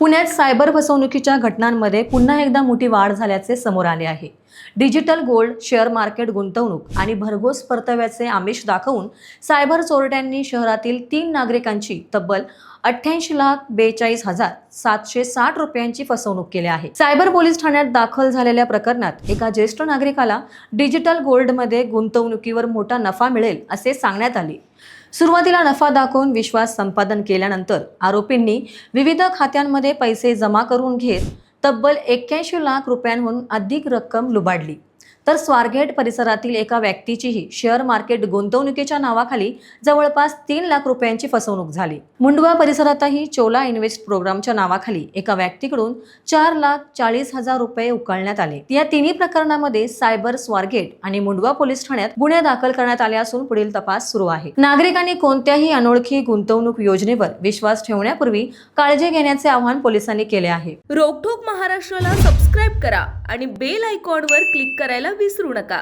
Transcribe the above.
पुण्यात सायबर फसवणुकीच्या घटनांमध्ये पुन्हा एकदा मोठी वाढ झाल्याचे समोर आले आहे। डिजिटल गोल्ड, शेअर मार्केट गुंतवणूक आणि भरघोस परताव्याचे आमिष दाखवून सायबर चोरट्यांनी शहरातील 3 नागरिकांची तब्बल 88,42,760 रुपयांची फसवणूक केली आहे। सायबर पोलीस ठाण्यात दाखल झालेल्या प्रकरणात एका ज्येष्ठ नागरिकाला डिजिटल गोल्डमध्ये गुंतवणुकीवर मोठा नफा मिळेल असे सांगण्यात आले। सुरुवातीला नफा दाखवून विश्वास संपादन केल्यानंतर आरोपींनी विविध खात्यांमध्ये पैसे जमा करून घेत तब्बल 81 लाख रुपयांहून अधिक रक्कम लुबाडली। तर स्वारगेट परिसरातील एका व्यक्तीचीही शेअर मार्केट गुंतवणुकीच्या नावाखाली जवळपास 3 लाख रुपयांची फसवणूक झाली। मुंडवा परिसरातही चोला इन्व्हेस्ट प्रोग्रामच्या नावाखाली एका व्यक्तीकडून 4,40,000 रुपये उकळण्यात आले। या तिन्ही प्रकरणामध्ये सायबर, स्वारगेट आणि मुंडवा पोलीस ठाण्यात गुन्हे दाखल करण्यात आले असून पुढील तपास सुरू आहे। नागरिकांनी कोणत्याही अनोळखी गुंतवणूक योजनेवर विश्वास ठेवण्यापूर्वी काळजी घेण्याचे आवाहन पोलिसांनी केले आहे। रोकठोक महाराष्ट्राला सबस्क्राइब करा आणि बेल आयकॉनवर क्लिक करायला विसरू नका।